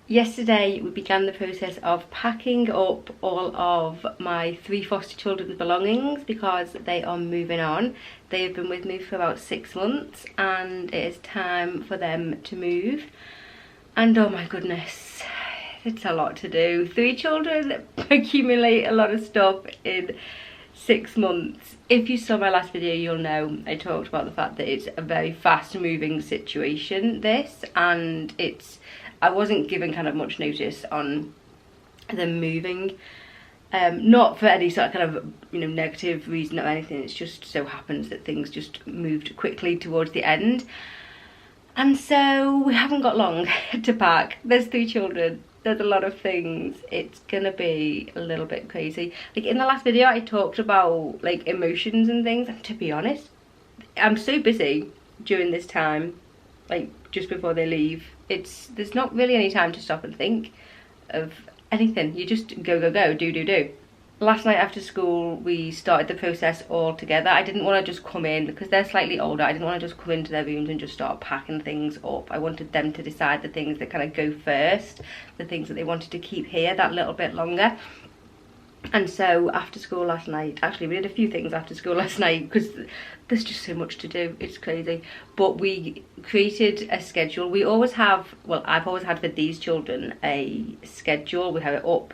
Yesterday we began the process of packing up all of my 3 foster children's belongings because they are moving on. They have been with me for about 6 months and it is time for them to move. And oh my goodness, it's a lot to do. 3 children accumulate a lot of stuff in 6 months. If you saw my last video, you'll know I talked about the fact that it's a very fast moving situation, this, and I wasn't given kind of much notice on them moving. Not for any sort of kind of, negative reason or anything. It's just so happens that things just moved quickly towards the end. And so we haven't got long to pack. There's 3 children. There's a lot of things. It's gonna be a little bit crazy. Like in the last video I talked about like emotions and things, and to be honest, I'm so busy during this time, like just before they leave. There's not really any time to stop and think of anything. You just go, do. Last night after school we started the process all together. I didn't want to just come in, because they're slightly older, I didn't want to just come into their rooms and just start packing things up. I wanted them to decide the things that kind of go first, the things that they wanted to keep here that little bit longer. And so after school last night, actually we did a few things after school last night because there's just so much to do, it's crazy. But we created a schedule. We always have, well, I've always had for these children a schedule. We have it up.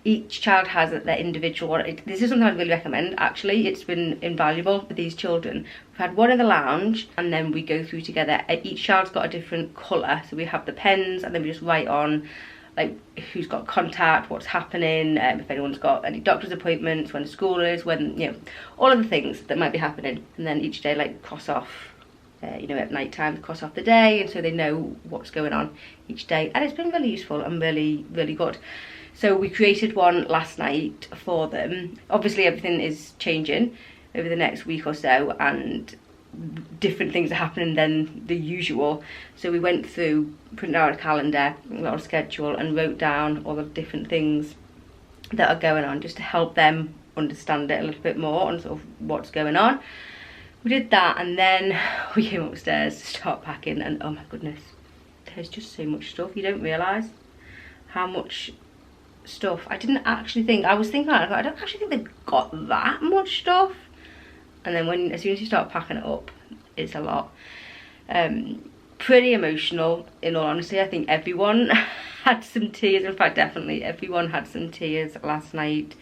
Each child has their individual one. This is something I'd really recommend, actually. It's been invaluable for these children. We've had one in the lounge and then we go through together. Each child's got a different colour. So we have the pens and then we just write on like who's got contact, what's happening, if anyone's got any doctor's appointments, when school is, when, all of the things that might be happening. And then each day like cross off, at night time, cross off the day, and so they know what's going on each day. And it's been really useful and really, really good. So we created one last night for them. Obviously everything is changing over the next week or so and different things are happening than the usual. So we went through, printed out a calendar, a little schedule, and wrote down all the different things that are going on just to help them understand it a little bit more and sort of what's going on. We did that and then we came upstairs to start packing, and oh my goodness, there's just so much stuff. You don't realise how much stuff. I didn't actually think, I was thinking, I don't actually think they've got that much stuff. And then as soon as you start packing it up, it's a lot. Pretty emotional, in all honesty. I think everyone had some tears. In fact, definitely everyone had some tears last night.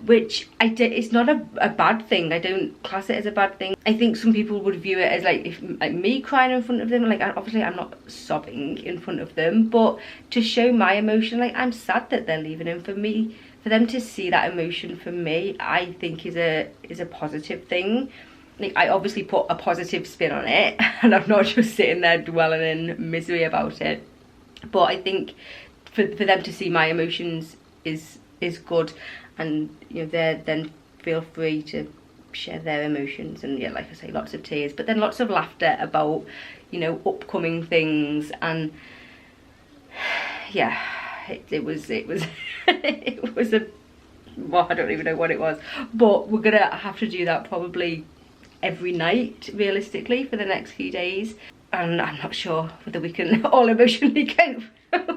Which it's not a bad thing. I don't class it as a bad thing. I think some people would view it as like me crying in front of them. Like obviously I'm not sobbing in front of them, but to show my emotion, like I'm sad that they're leaving, and for them to see that emotion from me, I think is a positive thing. Like I obviously put a positive spin on it, and I'm not just sitting there dwelling in misery about it. But I think for them to see my emotions is good. And they then feel free to share their emotions, and like I say, lots of tears, but then lots of laughter about upcoming things. And yeah, it was it was a, well, I don't even know what it was, but we're gonna have to do that probably every night realistically for the next few days, and I'm not sure whether we can all emotionally cope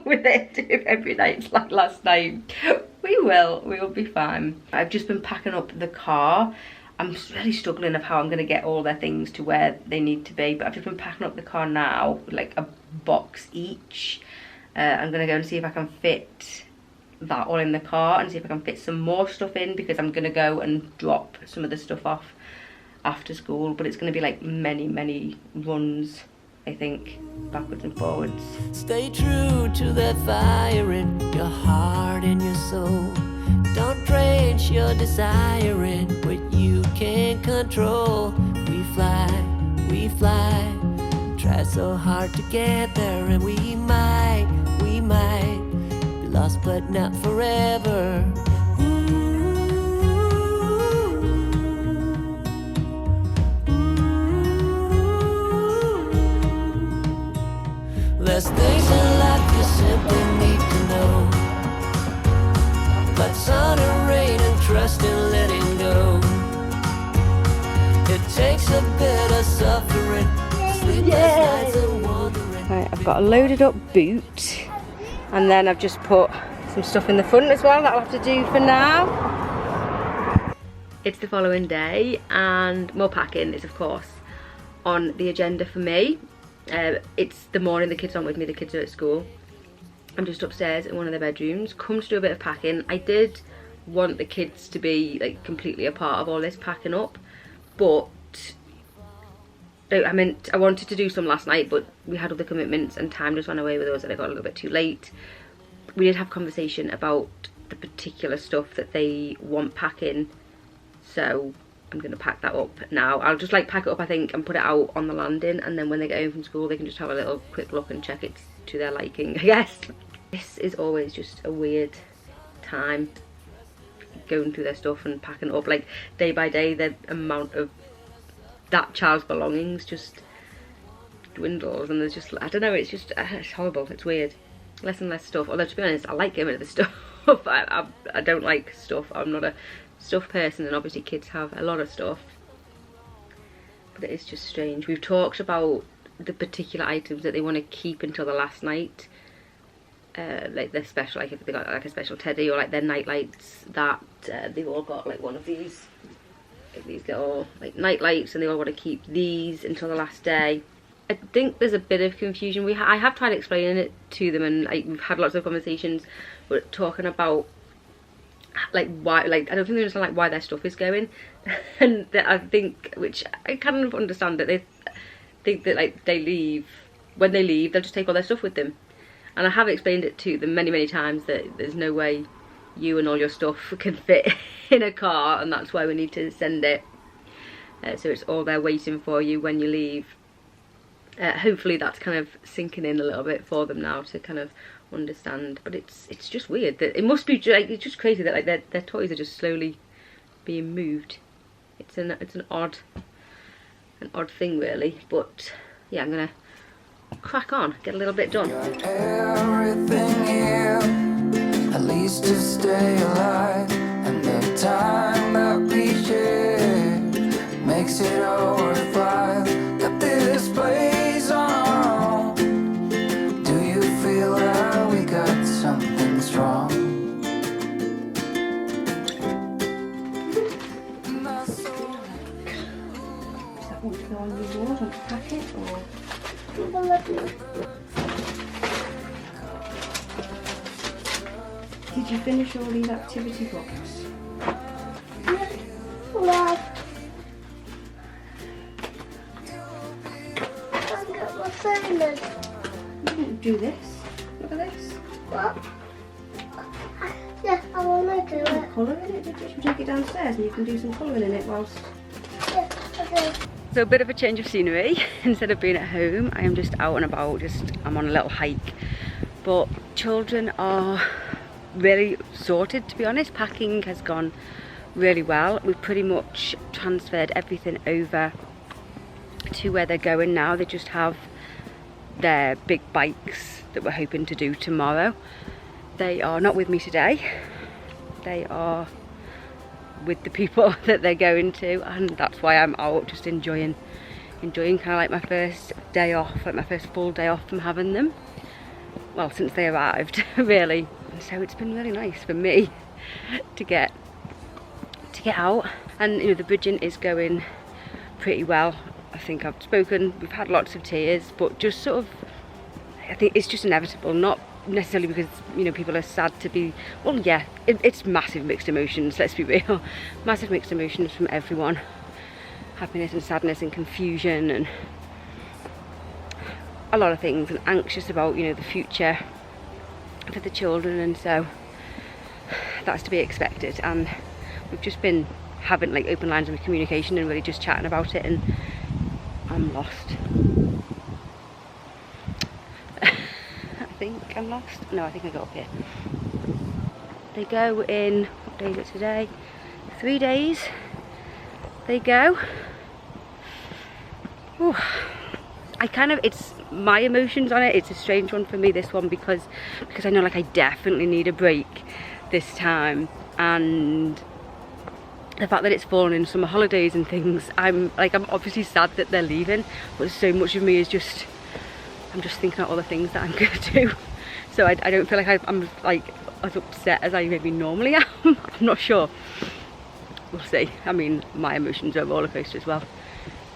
with it if every night's like last night. We'll be fine. I've just been packing up the car. I'm really struggling of how I'm going to get all their things to where they need to be, but I've just been packing up the car now with like a box each. I'm going to go and see if I can fit that all in the car and see if I can fit some more stuff in, because I'm going to go and drop some of the stuff off after school, but it's going to be like many runs, I think, backwards and forwards. Stay true to that fire in your heart and your soul. Don't drench your desire in what you can't control. We fly, try so hard to get there, and we might be lost but not forever. There's things in life you simply need to know, like sun and rain and trust and letting go. It takes a bit of suffering, sleepless nights and wandering. Right, I've got a loaded up boot And then I've just put some stuff in the front as well that I'll have to do for now. It's the following day and more packing is of course on the agenda for me. It's the morning, the kids aren't with me, the kids are at school. I'm just upstairs in one of their bedrooms, come to do a bit of packing. I did want the kids to be like completely a part of all this packing up, but I wanted to do some last night, but we had other commitments and time just ran away with us and it got a little bit too late. We did have conversation about the particular stuff that they want packing, so I'm going to pack that up now. I'll just like pack it up, I think, and put it out on the landing, and then when they get home from school they can just have a little quick look and check it's to their liking, I guess. This is always just a weird time, going through their stuff and packing it up. Like day by day the amount of that child's belongings just dwindles, and there's just, I don't know, it's just, it's horrible, it's weird. Less and less stuff, although to be honest I like getting rid of the stuff. I don't like stuff, I'm not a stuff person, and obviously kids have a lot of stuff, but it is just strange. We've talked about the particular items that they want to keep until the last night, like their special, like if they got like a special teddy, or like their night lights, that they've all got like one of these, like these little like night lights, and they all want to keep these until the last day. I think there's a bit of confusion. I have tried explaining it to them, and like we've had lots of conversations. We're talking about like why, like I don't think they understand like why their stuff is going, and I think, which I kind of understand, that they think that like when they leave they'll just take all their stuff with them, and I have explained it to them many times that there's no way you and all your stuff can fit in a car, and that's why we need to send it, so it's all there waiting for you when you leave. Hopefully that's kind of sinking in a little bit for them now to kind of understand, but it's just weird that it must be like, it's just crazy that like their toys are just slowly being moved. It's an odd thing really, but yeah, I'm gonna crack on, get a little bit done. Everything here, at least to stay alive, and the time that we share makes it all worthwhile. Got this place on our own. Do you feel that we got something strong? Does that want to go on your wall? Want to pack it or? Did you finish all these activity books? Well, I've got my phone in. You didn't do this. Look at this. What? Yeah, I want to do it. Colouring in it, did you? Should we take it downstairs and you can do some colouring in it whilst... Yeah, okay. So a bit of a change of scenery. Instead of being at home, I am just out and about, I'm on a little hike. But children are really sorted, to be honest. Packing has gone really well. We've pretty much transferred everything over to where they're going now. They just have their big bikes that we're hoping to do tomorrow. They are not with me today. They are with the people that they're going to, and that's why I'm out just enjoying kind of like my first day off, like my first full day off from having them, well, since they arrived really. And so it's been really nice for me to get out, and you know, the bridging is going pretty well. I think I've spoken, we've had lots of tears, but just sort of, I think it's just inevitable, not necessarily because, you know, people are sad to be, well yeah, it's massive mixed emotions, let's be real, massive mixed emotions from everyone, happiness and sadness and confusion and a lot of things, and anxious about, you know, the future for the children, and so that's to be expected. And we've just been having like open lines of communication and really just chatting about it, and I'm lost. I think I'm lost. No, I think I got up here. They go in, what day is it today? 3 days they go. Ooh. It's my emotions on it, it's a strange one for me, this one, because I know like I definitely need a break this time, and the fact that it's fallen in summer holidays and things, I'm obviously sad that they're leaving, but so much of me is I'm just thinking about all the things that I'm going to do. so I don't feel like I'm like as upset as I maybe normally am. I'm not sure. We'll see. I mean, my emotions are a roller coaster as well,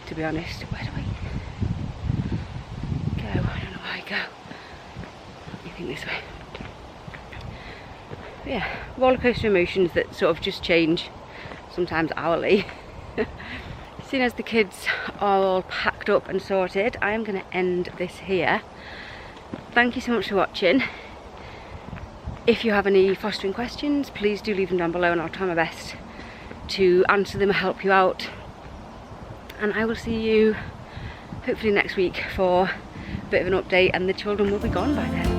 to be honest. Where do I go? I don't know where I go. I think this way. But yeah, roller coaster emotions that sort of just change, sometimes hourly. As soon as the kids are all packed up and sorted, I am going to end this here. Thank you so much for watching. If you have any fostering questions, please do leave them down below and I'll try my best to answer them and help you out. And I will see you hopefully next week for a bit of an update, and the children will be gone by then.